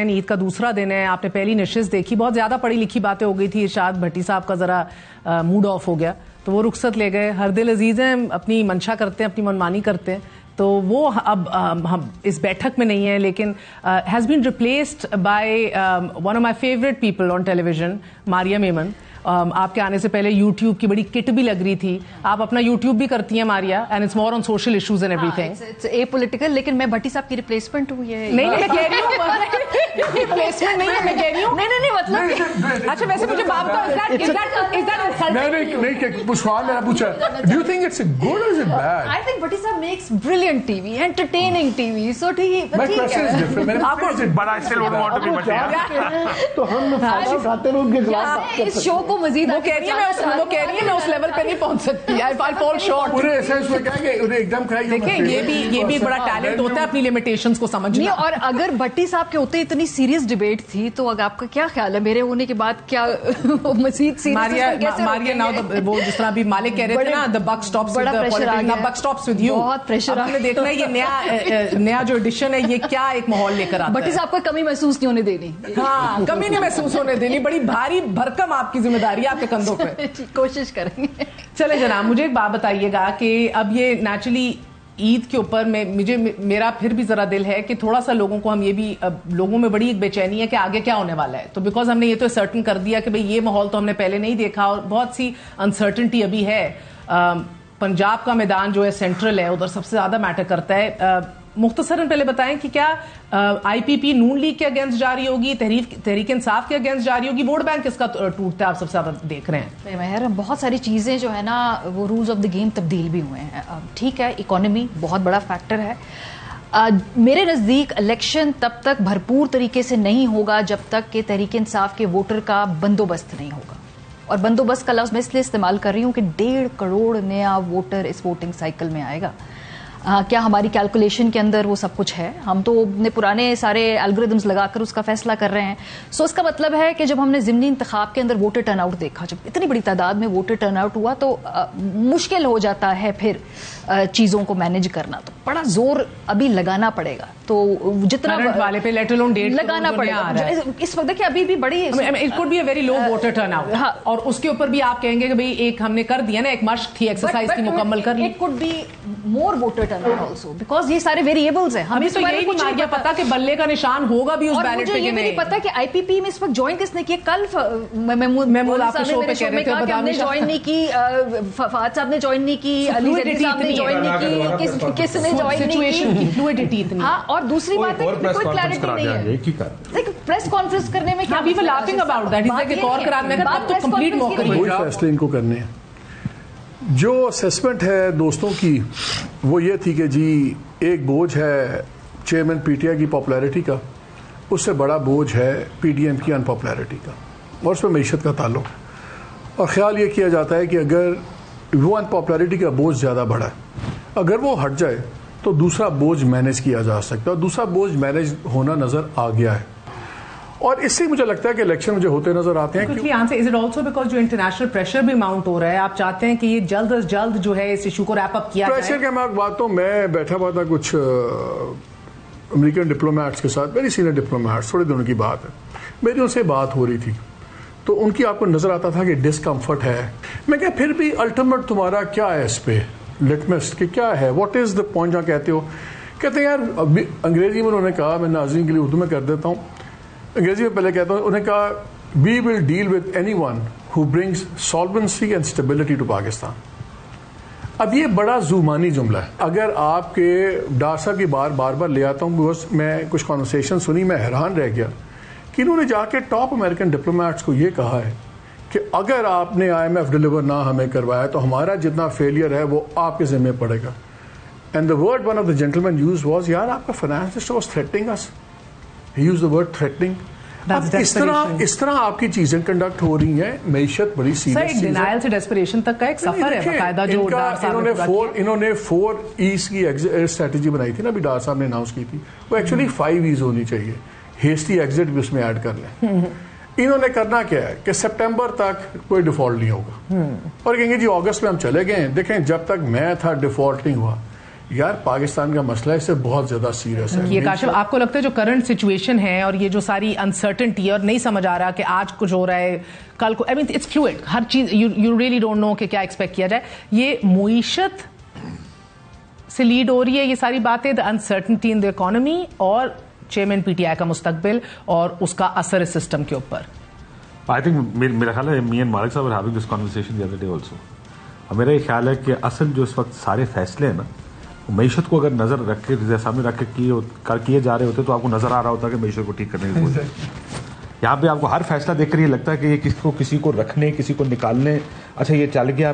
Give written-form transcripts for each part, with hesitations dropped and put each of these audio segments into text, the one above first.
عید کا دوسرا دن ہے. آپ نے پہلی نشست دیکھی, بہت زیادہ پڑھی لکھی باتیں ہو گئی تھی. ارشاد بھٹی صاحب کا ذرا موڈ آف ہو گیا تو وہ رخصت لے گئے. ہر دل عزیز ہیں, اپنی منشا کرتے ہیں, اپنی منمانی کرتے ہیں, تو وہ اب ہم اس بیٹھک میں نہیں ہے, لیکن has been replaced by one of my favourite people on television, Maria Memon. آپ کے آنے سے پہلے یوٹیوب کی بڑی کٹ بھی لگ رہی تھی. آپ اپنا یوٹیوب بھی کرتی ہیں Maria, and it's more on social issues and everything. It's apolitical, لیکن میں بھٹی صاحب کی ریپلیسمنٹ ہوں. یہ نہیں میں کہہ رہی ہوں ریپلیسمنٹ نہیں ہے, میں کہہ رہی ہوں نہیں مطلب اچھا ویسے مجھے باپ کا نہیں سوال میرا پوچھا, do you think it's good or is it bad? I think Bhatti صاحب makes brilliant T V, entertaining T V, so ٹھیک تو ہم کھاتے ہیں ان کے خلاف اس شو کو مزید. وہ کہہ رہی ہے میں اس لیول پہ نہیں پہنچ سکتی. آئی فال شارٹ. پورے ایسنس میں کہا کہ انہیں ایک دم کھائی. دیکھیں یہ بھی بڑا ٹیلنٹ ہوتا ہے اپنی لمیٹیشنز کو سمجھنا. اور اگر بھٹی صاحب کے ہوتے اتنی سیریس ڈیبیٹ تھی تو آپ کا کیا خیال ہے میرے ہونے کے بعد کیا مزید سیریس؟ ماریا ناؤ وہ جس طرح ابھی مالک کہہ رہے تھے نا, the buck stops with you. بہت پریشر. آپ نے دیکھنا ہے یہ نیا جو ایڈیشن ہے یہ کیا ایک ماحول لے کر آتا ہے. بھٹی صاحب کو کمی محسوس نہیں ہونے دینی. ہاں کمی نہیں محسوس ہونے دینی. بڑی بھاری بھرکم آپ کی ذمہ داری ہے آپ کے کندھوں پہ. کوشش کریں گے. چلے جناب, مجھے ایک بات بتائیے گا کہ اب یہ نیچرلی عید کے اوپر میرا پھر بھی ذرا دل ہے کہ تھوڑا سا لوگوں کو ہم یہ بھی, لوگوں میں بڑی ایک بے چینی ہے کہ آگے کیا ہونے والا ہے. تو بیکاز ہم نے یہ تو سرٹن کر دیا کہ بھئی یہ ماحول تو ہم نے پہلے نہیں دیکھا, اور بہت سی انسرٹنٹی ابھی ہے. پنجاب کا میدان جو ہے سینٹرل ہے, ادھر سب سے زیادہ میٹر کرتا ہے. مختصراً پہلے بتائیں کہ کیا آئی پی پی نون لیگ کے اگینسٹ جاری ہوگی, تحریک انصاف کے اگینسٹ جاری ہوگی, ووٹ بینک کس کا ٹوٹتا ہے آپ سب سے زیادہ دیکھ رہے ہیں؟ مہر, بہت ساری چیزیں جو ہے نا وہ رولز آف دی گیم تبدیل بھی ہوئے ہیں. ٹھیک ہے, اکانومی بہت بڑا فیکٹر ہے. میرے نزدیک الیکشن تب تک بھرپور طریقے سے نہیں ہوگا جب تک کہ تحریک انصاف کے ووٹر کا بندوبست نہیں ہوگا. اور بندوبست کا لفظ میں اس لیے استعمال کر رہی ہوں کہ 1.5 کروڑ نیا ووٹر اس ووٹنگ سائیکل میں آئے گا. کیا ہماری کیلکولیشن کے اندر وہ سب کچھ ہے؟ ہم تو اپنے پرانے سارے الگوریدمز لگا کر اس کا فیصلہ کر رہے ہیں. سو اس کا مطلب ہے کہ جب ہم نے ضمنی انتخاب کے اندر ووٹر ٹرن آؤٹ دیکھا, جب اتنی بڑی تعداد میں ووٹر ٹرن آؤٹ ہوا تو مشکل ہو جاتا ہے پھر چیزوں کو مینج کرنا. تو بڑا زور ابھی لگانا پڑے گا. تو جتنا والے پہ لیٹ الون ڈیٹ لگانا پڑے گا اس وقت کہ ابھی بھی بڑی it could be a very low voter turn out, اور اس کے اوپر بھی آپ کہیں گے کہ بھئی ایک ہم نے کر دیا نا, ایک مشق تھی, ایکسرسائز تھی, مکمل کر لی. It could be more voter turn out also, because یہ سارے ویریبلز ہیں. ہمیں تو یہی نہیں پتا کہ بلے کا نشان ہوگا بھی اس بیلٹ پہ کہ نہیں. نہیں پتا کہ آئی پی پی میں اس وقت جوائن کس نے کیا. کل محمود آپ کے شو پہ کہہ رہے تھے ہم نے جوائن نہیں کی, فہد صاحب نے جوائن نہیں کی, علی زیدی صاحب نے جوائن نہیں کی, کس نے جوائن نہیں کی. ہاں, اور دوسری بات ہے کوئی کلیئرٹی نہیں ہے. پریس کانفرنس کرنے میں کیا وی ور لافنگ اباؤٹ دیٹ, از ایک اور کرانے کا اب تو کمپلیٹ موقع ہے. وہی فیصلے ان کو کرنے ہیں. جو اسیسمنٹ ہے دوستوں کی وہ یہ تھی کہ جی ایک بوجھ ہے چیئرمین پی ٹی آئی کی پاپولیرٹی کا, اس سے بڑا بوجھ ہے پی ڈی ایم کی ان پاپولیرٹی کا, اور اس میں معیشت کا تعلق. اور خیال یہ کیا جاتا ہے کہ اگر وہ ان پاپولیرٹی کا بوجھ زیادہ بڑا ہے, اگر وہ ہٹ جائے تو دوسرا بوجھ مینیج کیا جا سکتا ہے, اور دوسرا بوجھ مینیج ہونا نظر آ گیا ہے. اور اس سے مجھے لگتا ہے کہ الیکشن مجھے ہوتے نظر آتے ہیں. از اٹ آلسو بیکاز جو انٹرنیشنل پریشر بھی ماؤنٹ ہو رہا ہے, آپ چاہتے ہیں کہ یہ جلد از جلد جو ہے اس ایشو کو ریپ اپ کیا جائے؟ پریشر کی میں بات تو میں بیٹھا ہوا تھا کچھ امریکن ڈپلومیٹس کے ساتھ, ویری سینئر ڈپلومیٹس, تھوڑے دنوں کی بات ہے, میری ان سے بات ہو رہی تھی تو ان کی آپ کو نظر آتا تھا کہ ڈسکمفرٹ ہے. میں کہا پھر بھی الٹیمیٹ تمہارا کیا ہے اس پہ لٹمس کہ کیا ہے, واٹ از دا پوائنٹ جہاں کہتے ہو؟ کہتے ہیں یار انگریزی میں انہوں نے کہا, میں ناظرین کے لیے اردو میں کر دیتا ہوں, انگریزی میں پہلے کہتا ہوں. انہوں نے کہا we will deal with anyone who brings solvency and stability to Pakistan. اب یہ بڑا زومانی جملہ ہے. اگر آپ کے ڈار صاحب کی بار بار لے آتا ہوں, بیکاز میں کچھ کانورسیشن سنی, میں حیران رہ گیا کہ انہوں نے جا کے ٹاپ امریکن ڈپلومیٹس کو یہ کہا ہے کہ اگر آپ نے آئی ایم ایف ڈلیور نہ ہمیں کروایا تو ہمارا جتنا فیلئر ہے وہ آپ کے ذمہ پڑے گا. And the word one of the gentleman use was, یار آپ کا finance minister was threatening us. He use the word threatening. اس طرح آپ کی چیزیں کنڈکٹ ہو رہی ہیں. معیشت بڑی سیریس ہے. ڈینائل سے ڈیسپریشن تک کا ایک سفر ہے باقاعدہ جو انہوں نے 4 ایز کی اسٹریٹجی بنائی تھی نا, ابھی ڈار صاحب نے اناؤنس کی تھی, وہ ایکچولی 5 ایز ہونی چاہیے. ہیسٹی ایگزٹ بھی اس میں ایڈ کر لیں. انہوں نے کرنا کیا ہے کہ سپٹمبر تک کوئی ڈیفالٹ نہیں ہوگا, اور کہیں گے جی اگست میں ہم چلے گئے. دیکھیں جب تک میں تھا ڈیفالٹ نہیں ہوا. یار پاکستان کا مسئلہ اس سے بہت زیادہ سیریس ہے. یہ کاشف آپ کو لگتا ہے جو کرنٹ سچویشن ہے اور یہ جو ساری انسرٹنٹی ہے اور نہیں سمجھ آ رہا کہ آج کچھ ہو رہا ہے کل کو, اٹس فلوئڈ, ہر چیز یو ریئلی ڈونٹ نو کہ کیا ایکسپیکٹ کیا جائے, یہ معیشت سے لیڈ ہو رہی ہے یہ ساری باتیں, the uncertainty in the economy اور چیئرمین پی ٹی آئی کا مستقبل اور اس کا اثر اس سسٹم کے اوپر. آئی تھنک میرا خیال ہے می اینڈ مالک صاحب are having this conversation the other day also. میرا یہ خیال ہے کہ اصل جو اس وقت سارے فیصلے ہیں نا معیشت کو اگر نظر رکھ کے سامنے رکھ کے کیے جا رہے ہوتے تو آپ کو نظر آ رہا ہوتا کہ معیشت کو ٹھیک کرنے کی ضرورت ہے. یہاں پہ آپ کو ہر فیصلہ دیکھ کر یہ لگتا ہے کہ یہ کسی کو رکھنے کسی کو نکالنے, اچھا یہ چل گیا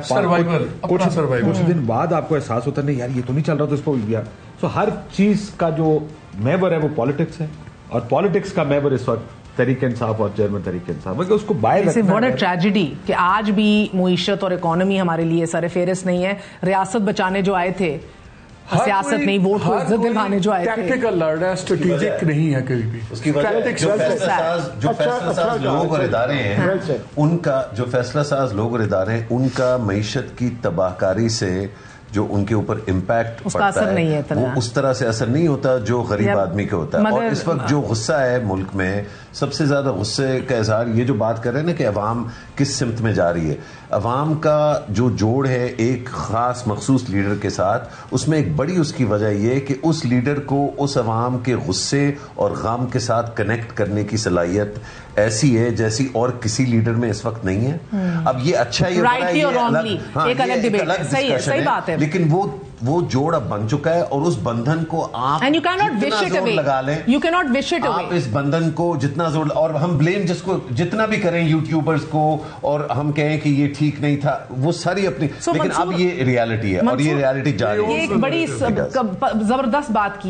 کچھ دن بعد آپ کو احساس ہوتا نہیں یار یہ تو نہیں چل رہا تو اس کو گیا. سو ہر چیز کا جو محور ہے وہ پالیٹکس ہے, اور پالیٹکس کا محور اس وقت تحریک انصاف اور چیئرمین تحریک انصاف اس کو باہر. واٹ اے ٹریجڈی کہ آج بھی معیشت اور اکانومی ہمارے لیے سر فہرست نہیں ہے. ریاست بچانے جو آئے تھے, سیاست نہیں ووٹ کو عزت دلانے جو آئے تھے, ٹیکٹیکل لڑ رہا ہے, اسٹریٹجک نہیں ہے کبھی بھی. اس کی وجہ جو فیصلہ ساز لوگ اور ادارے ہیں ان کا, جو فیصلہ ساز لوگ اور ادارے ہیں ان کا معیشت کی تباہ کاری سے جو ان کے اوپر امپیکٹ پڑتا ہے وہ اس طرح سے اثر نہیں ہوتا جو غریب آدمی کا ہوتا ہے. اور اس وقت جو غصہ ہے ملک میں, سب سے زیادہ غصے کا اظہار یہ جو بات کر رہے ہیں نا کہ عوام کس سمت میں جا رہی ہے, عوام کا جو جوڑ ہے ایک خاص مخصوص لیڈر کے ساتھ, اس میں ایک بڑی اس کی وجہ یہ کہ اس لیڈر کو اس عوام کے غصے اور غم کے ساتھ کنیکٹ کرنے کی صلاحیت ایسی ہے جیسی اور کسی لیڈر میں اس وقت نہیں ہے. اب یہ اچھا ہی ایک الگ ڈسکشن ہے, لیکن وہ جوڑ اب بن چکا ہے اور اس بندھن کو آپ جتنا زور لگا لیں, آپ اس بندھن کو جتنا زور, اور ہم بلیم جس کو جتنا بھی کریں یوٹیوبرز کو اور ہم کہیں کہ یہ ٹھیک نہیں تھا, وہ ساری اپنی, لیکن اب یہ ریالٹی ہے اور یہ ریالٹی جاری ہے. ایک بڑی زبردست بات کی